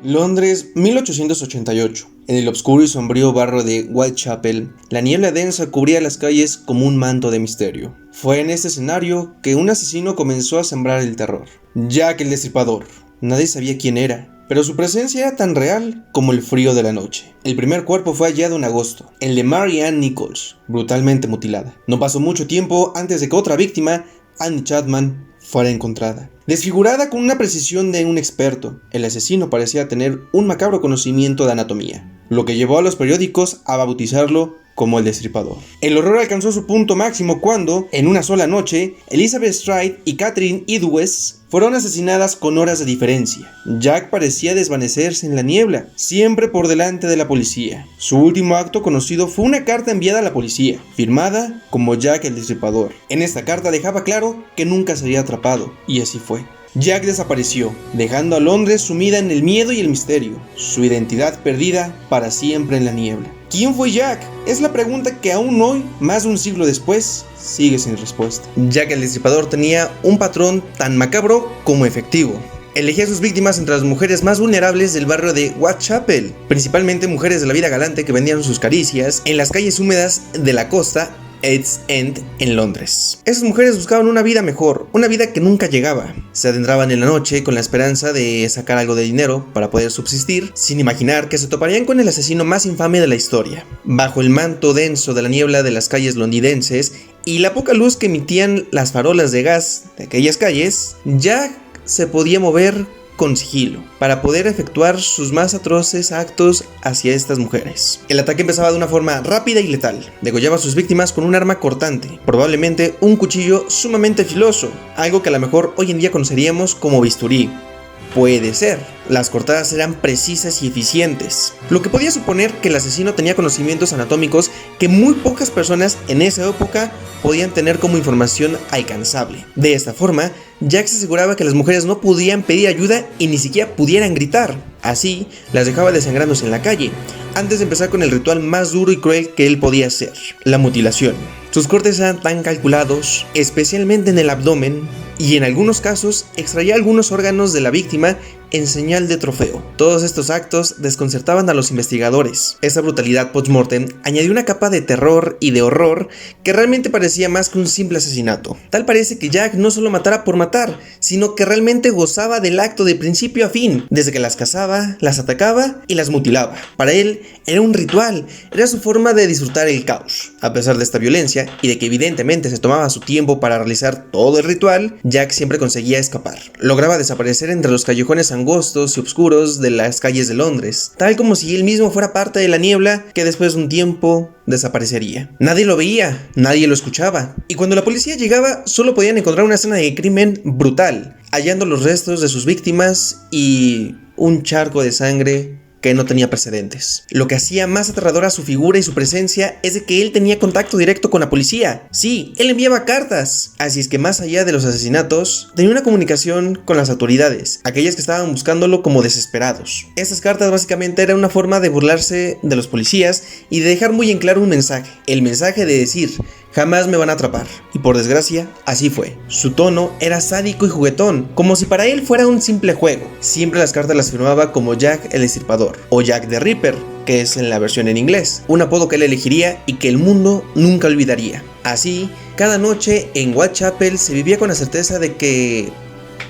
Londres, 1888. En el oscuro y sombrío barrio de Whitechapel, la niebla densa cubría las calles como un manto de misterio. Fue en este escenario que un asesino comenzó a sembrar el terror. Jack el Destripador. Nadie sabía quién era, pero su presencia era tan real como el frío de la noche. El primer cuerpo fue hallado en agosto, el de Mary Ann Nichols, brutalmente mutilada. No pasó mucho tiempo antes de que otra víctima, Annie Chapman, fuera encontrada. Desfigurada con una precisión de un experto, el asesino parecía tener un macabro conocimiento de anatomía, lo que llevó a los periódicos a bautizarlo como el Destripador. El horror alcanzó su punto máximo cuando, en una sola noche, Elizabeth Stride y Catherine Edwards fueron asesinadas con horas de diferencia. Jack parecía desvanecerse en la niebla, siempre por delante de la policía. Su último acto conocido fue una carta enviada a la policía, firmada como Jack el Destripador. En esta carta dejaba claro que nunca sería atrapado, y así fue. Jack desapareció, dejando a Londres sumida en el miedo y el misterio, su identidad perdida para siempre en la niebla. ¿Quién fue Jack? Es la pregunta que aún hoy, más de un siglo después, sigue sin respuesta. Jack el Destripador tenía un patrón tan macabro como efectivo. Elegía a sus víctimas entre las mujeres más vulnerables del barrio de Whitechapel, principalmente mujeres de la vida galante que vendían sus caricias en las calles húmedas de la costa East End en Londres. Esas mujeres buscaban una vida mejor, una vida que nunca llegaba. Se adentraban en la noche con la esperanza de sacar algo de dinero para poder subsistir, sin imaginar que se toparían con el asesino más infame de la historia. Bajo el manto denso de la niebla de las calles londinenses y la poca luz que emitían las farolas de gas de aquellas calles, Jack se podía mover con sigilo, para poder efectuar sus más atroces actos hacia estas mujeres. El ataque empezaba de una forma rápida y letal. Degollaba a sus víctimas con un arma cortante, probablemente un cuchillo sumamente filoso, algo que a lo mejor hoy en día conoceríamos como bisturí. Puede ser. Las cortadas eran precisas y eficientes, lo que podía suponer que el asesino tenía conocimientos anatómicos que muy pocas personas en esa época podían tener como información alcanzable. De esta forma, Jack se aseguraba que las mujeres no podían pedir ayuda y ni siquiera pudieran gritar. Así, las dejaba desangrándose en la calle, antes de empezar con el ritual más duro y cruel que él podía hacer, la mutilación. Sus cortes eran tan calculados, especialmente en el abdomen, y en algunos casos extraía algunos órganos de la víctima en señal de trofeo. Todos estos actos desconcertaban a los investigadores. Esa brutalidad post-mortem añadió una capa de terror y de horror que realmente parecía más que un simple asesinato. Tal parece que Jack no solo matara por matar, sino que realmente gozaba del acto de principio a fin, desde que las cazaba, las atacaba y las mutilaba. Para él era un ritual, era su forma de disfrutar el caos. A pesar de esta violencia y de que evidentemente se tomaba su tiempo para realizar todo el ritual, Jack siempre conseguía escapar. Lograba desaparecer entre los callejones angostos y oscuros de las calles de Londres, tal como si él mismo fuera parte de la niebla que después de un tiempo desaparecería. Nadie lo veía, nadie lo escuchaba, y cuando la policía llegaba solo podían encontrar una escena de crimen brutal, hallando los restos de sus víctimas y un charco de sangre que no tenía precedentes. Lo que hacía más aterradora su figura y su presencia es de que él tenía contacto directo con la policía. Sí, él enviaba cartas. Así es que más allá de los asesinatos, tenía una comunicación con las autoridades, aquellas que estaban buscándolo como desesperados. Estas cartas básicamente eran una forma de burlarse de los policías y de dejar muy en claro un mensaje. El mensaje de decir: jamás me van a atrapar. Y por desgracia, así fue. Su tono era sádico y juguetón, como si para él fuera un simple juego. Siempre las cartas las firmaba como Jack el Destripador, o Jack the Ripper, que es en la versión en inglés, un apodo que él elegiría y que el mundo nunca olvidaría. Así, cada noche en Whitechapel se vivía con la certeza de que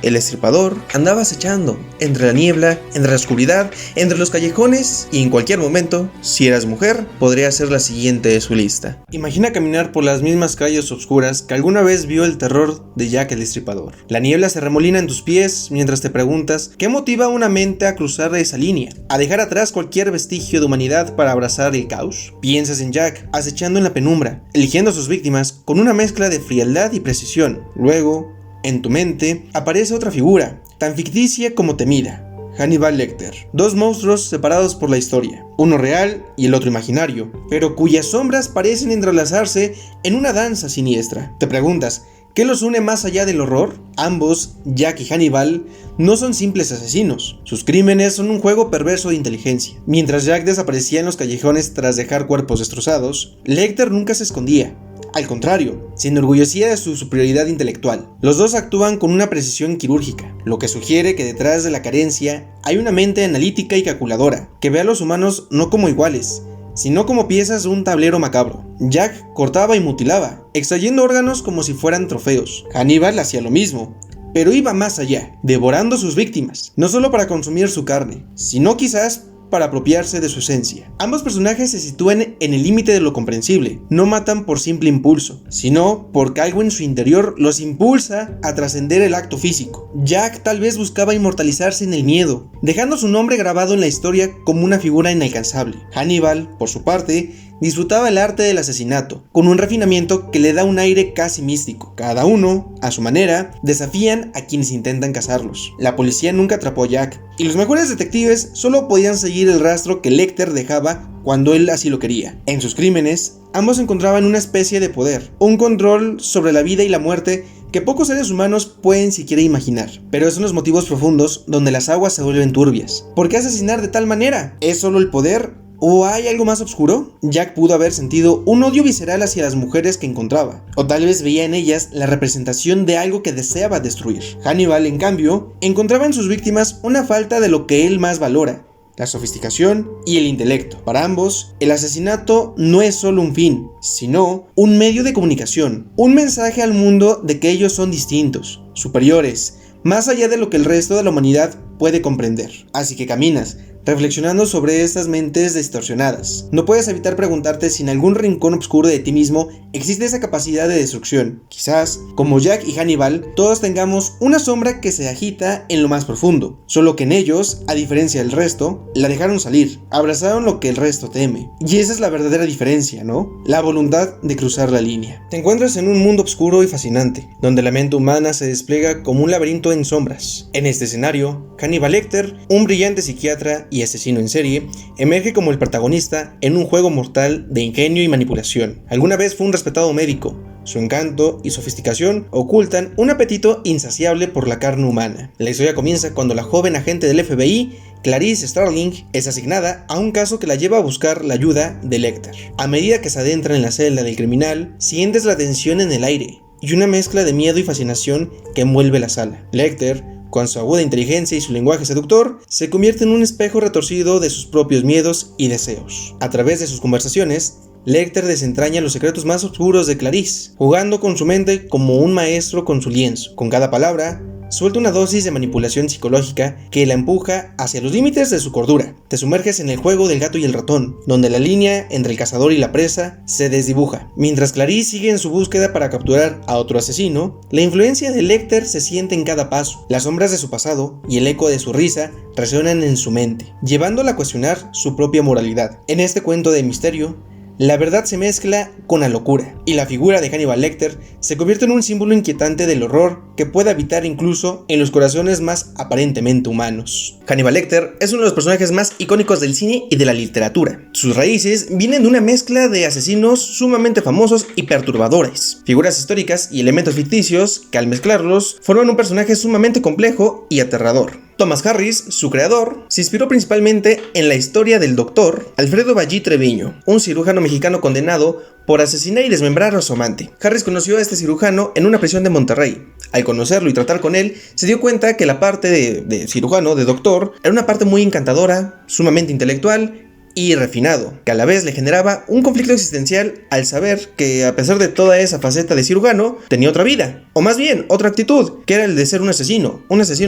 el Destripador andaba acechando entre la niebla, entre la oscuridad, entre los callejones, y en cualquier momento, si eras mujer, podría ser la siguiente de su lista. Imagina caminar por las mismas calles oscuras que alguna vez vio el terror de Jack el Destripador. La niebla se remolina en tus pies mientras te preguntas qué motiva a una mente a cruzar esa línea, a dejar atrás cualquier vestigio de humanidad para abrazar el caos. Piensas en Jack acechando en la penumbra, eligiendo a sus víctimas con una mezcla de frialdad y precisión. Luego, en tu mente aparece otra figura, tan ficticia como temida: Hannibal Lecter. Dos monstruos separados por la historia, uno real y el otro imaginario, pero cuyas sombras parecen entrelazarse en una danza siniestra. Te preguntas, ¿qué los une más allá del horror? Ambos, Jack y Hannibal, no son simples asesinos. Sus crímenes son un juego perverso de inteligencia. Mientras Jack desaparecía en los callejones tras dejar cuerpos destrozados, Lecter nunca se escondía. al contrario, se enorgullecía de su superioridad intelectual. Los dos actúan con una precisión quirúrgica, lo que sugiere que detrás de la carencia hay una mente analítica y calculadora, que ve a los humanos no como iguales, sino como piezas de un tablero macabro. Jack cortaba y mutilaba, extrayendo órganos como si fueran trofeos. Hannibal hacía lo mismo, pero iba más allá, devorando sus víctimas, no solo para consumir su carne, sino quizás para apropiarse de su esencia. Ambos personajes se sitúan en el límite de lo comprensible. No matan por simple impulso, sino porque algo en su interior los impulsa a trascender el acto físico. Jack tal vez buscaba inmortalizarse en el miedo, dejando su nombre grabado en la historia como una figura inalcanzable. Hannibal, por su parte, disfrutaba el arte del asesinato, con un refinamiento que le da un aire casi místico. Cada uno, a su manera, desafían a quienes intentan cazarlos. La policía nunca atrapó a Jack, y los mejores detectives solo podían seguir el rastro que Lecter dejaba cuando él así lo quería. En sus crímenes, ambos encontraban una especie de poder, un control sobre la vida y la muerte que pocos seres humanos pueden siquiera imaginar. Pero es en los motivos profundos donde las aguas se vuelven turbias. ¿Por qué asesinar de tal manera? ¿Es solo el poder? ¿O hay algo más oscuro? Jack pudo haber sentido un odio visceral hacia las mujeres que encontraba, o tal vez veía en ellas la representación de algo que deseaba destruir. Hannibal, en cambio, encontraba en sus víctimas una falta de lo que él más valora: la sofisticación y el intelecto. Para ambos, el asesinato no es solo un fin, sino un medio de comunicación, un mensaje al mundo de que ellos son distintos, superiores, más allá de lo que el resto de la humanidad puede comprender. Así que caminas reflexionando sobre estas mentes distorsionadas. No puedes evitar preguntarte si en algún rincón oscuro de ti mismo existe esa capacidad de destrucción. Quizás, como Jack y Hannibal, todos tengamos una sombra que se agita en lo más profundo, solo que en ellos, a diferencia del resto, la dejaron salir, abrazaron lo que el resto teme. Y esa es la verdadera diferencia, ¿no? La voluntad de cruzar la línea. Te encuentras en un mundo oscuro y fascinante, donde la mente humana se despliega como un laberinto en sombras. En este escenario, Hannibal Lecter, un brillante psiquiatra y asesino en serie, emerge como el protagonista en un juego mortal de ingenio y manipulación. Alguna vez fue un respetado médico. Su encanto y sofisticación ocultan un apetito insaciable por la carne humana. La historia comienza cuando la joven agente del FBI, Clarice Starling, es asignada a un caso que la lleva a buscar la ayuda de Lecter. A medida que se adentra en la celda del criminal, sientes la tensión en el aire y una mezcla de miedo y fascinación que envuelve la sala. Lecter, con su aguda inteligencia y su lenguaje seductor, se convierte en un espejo retorcido de sus propios miedos y deseos. A través de sus conversaciones, Lecter desentraña los secretos más oscuros de Clarice, jugando con su mente como un maestro con su lienzo. Con cada palabra, suelta una dosis de manipulación psicológica que la empuja hacia los límites de su cordura. Te sumerges en el juego del gato y el ratón, donde la línea entre el cazador y la presa se desdibuja. Mientras Clarice sigue en su búsqueda para capturar a otro asesino, la influencia de Lecter se siente en cada paso. Las sombras de su pasado y el eco de su risa resuenan en su mente, llevándola a cuestionar su propia moralidad. En este cuento de misterio, la verdad se mezcla con la locura, y la figura de Hannibal Lecter se convierte en un símbolo inquietante del horror que puede habitar incluso en los corazones más aparentemente humanos. Hannibal Lecter es uno de los personajes más icónicos del cine y de la literatura. Sus raíces vienen de una mezcla de asesinos sumamente famosos y perturbadores, figuras históricas y elementos ficticios que al mezclarlos forman un personaje sumamente complejo y aterrador. Thomas Harris, su creador, se inspiró principalmente en la historia del doctor Alfredo Ballí Treviño, un cirujano mexicano condenado por asesinar y desmembrar a su amante. Harris conoció a este cirujano en una prisión de Monterrey. Al conocerlo y tratar con él, se dio cuenta que la parte de cirujano, de doctor, era una parte muy encantadora, sumamente intelectual y refinado, que a la vez le generaba un conflicto existencial al saber que, a pesar de toda esa faceta de cirujano, tenía otra vida, o más bien otra actitud, que era el de ser un asesino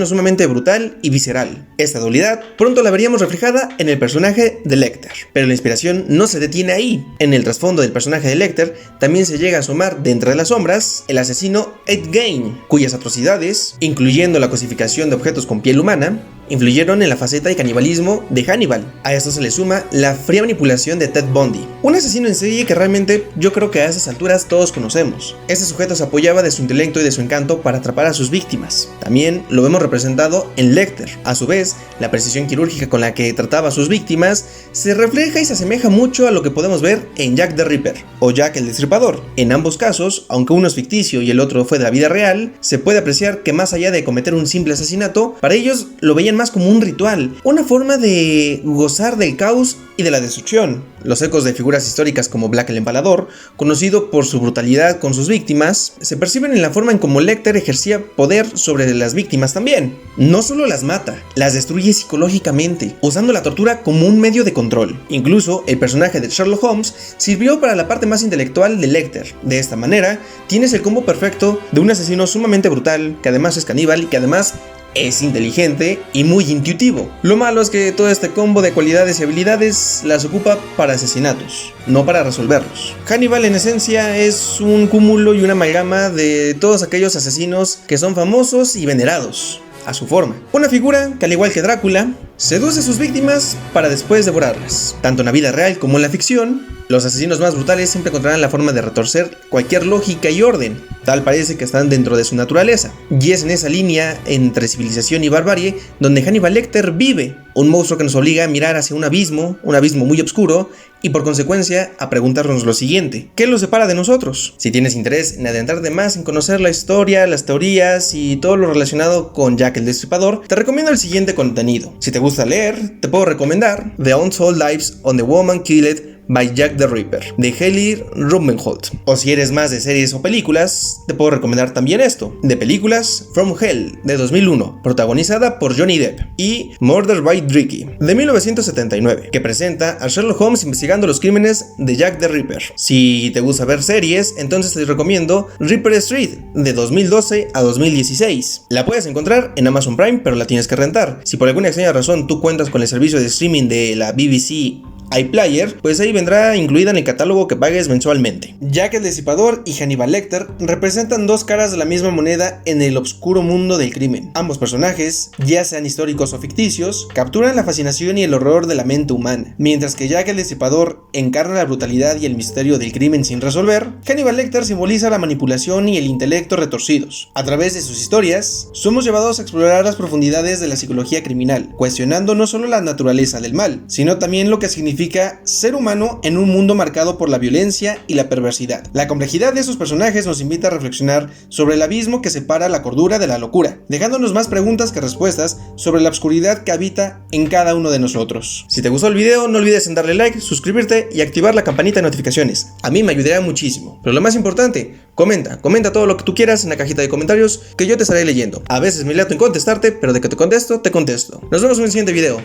sumamente brutal y visceral. Esta dualidad pronto la veríamos reflejada en el personaje de Lecter, pero la inspiración no se detiene ahí. En el trasfondo del personaje de Lecter también se llega a asomar, de entre las sombras, el asesino Ed Gein, cuyas atrocidades, incluyendo la cosificación de objetos con piel humana, influyeron en la faceta de canibalismo de Hannibal. A esto se le suma la fría manipulación de Ted Bundy, un asesino en serie que realmente yo creo que a esas alturas todos conocemos. Este sujeto se apoyaba de su intelecto y de su encanto para atrapar a sus víctimas. También lo vemos representado en Lecter. A su vez, la precisión quirúrgica con la que trataba a sus víctimas se refleja y se asemeja mucho a lo que podemos ver en Jack the Ripper o Jack el Destripador. En ambos casos, aunque uno es ficticio y el otro fue de la vida real, se puede apreciar que más allá de cometer un simple asesinato, para ellos lo veían más como un ritual, una forma de gozar del caos y de la destrucción. Los ecos de figuras históricas como Black el Empalador, conocido por su brutalidad con sus víctimas, se perciben en la forma en cómo Lecter ejercía poder sobre las víctimas también. No solo las mata, las destruye psicológicamente, usando la tortura como un medio de control. Incluso el personaje de Sherlock Holmes sirvió para la parte más intelectual de Lecter. De esta manera, tienes el combo perfecto de un asesino sumamente brutal, que además es caníbal y que además es inteligente y muy intuitivo. Lo malo es que todo este combo de cualidades y habilidades las ocupa para asesinatos, no para resolverlos. Hannibal en esencia es un cúmulo y una amalgama de todos aquellos asesinos que son famosos y venerados a su forma. Una figura que, al igual que Drácula, seduce a sus víctimas para después devorarlas. Tanto en la vida real como en la ficción, los asesinos más brutales siempre encontrarán la forma de retorcer cualquier lógica y orden. Tal parece que están dentro de su naturaleza. Y es en esa línea entre civilización y barbarie donde Hannibal Lecter vive. Un monstruo que nos obliga a mirar hacia un abismo muy oscuro, y por consecuencia a preguntarnos lo siguiente: ¿qué lo separa de nosotros? Si tienes interés en adentrarte más en conocer la historia, las teorías y todo lo relacionado con Jack el Destripador, te recomiendo el siguiente contenido. Si te gusta leer, te puedo recomendar The Untold Lives on the Woman Killed by Jack the Ripper, de Haley Rubenholt. O si eres más de series o películas, te puedo recomendar también esto. De películas, From Hell, de 2001, protagonizada por Johnny Depp, y Murder by Tricky, de 1979, que presenta a Sherlock Holmes investigando los crímenes de Jack the Ripper. Si te gusta ver series, entonces te recomiendo Ripper Street, de 2012 a 2016. La puedes encontrar en Amazon Prime, pero la tienes que rentar. Si por alguna extraña razón tú cuentas con el servicio de streaming de la BBC iPlayer, pues ahí vendrá incluida en el catálogo que pagues mensualmente. Jack el Destripador y Hannibal Lecter representan dos caras de la misma moneda en el oscuro mundo del crimen. Ambos personajes, ya sean históricos o ficticios, capturan la fascinación y el horror de la mente humana. Mientras que Jack el Destripador encarna la brutalidad y el misterio del crimen sin resolver, Hannibal Lecter simboliza la manipulación y el intelecto retorcidos. A través de sus historias, somos llevados a explorar las profundidades de la psicología criminal, cuestionando no solo la naturaleza del mal, sino también lo que significa ser humano en un mundo marcado por la violencia y la perversidad. La complejidad de esos personajes nos invita a reflexionar sobre el abismo que separa la cordura de la locura, dejándonos más preguntas que respuestas sobre la oscuridad que habita en cada uno de nosotros. Si te gustó el video, no olvides en darle like, suscribirte y activar la campanita de notificaciones. A mí me ayudaría muchísimo. Pero lo más importante, comenta todo lo que tú quieras en la cajita de comentarios, que yo te estaré leyendo. A veces me lato en contestarte, pero de que te contesto, te contesto. Nos vemos en el siguiente video.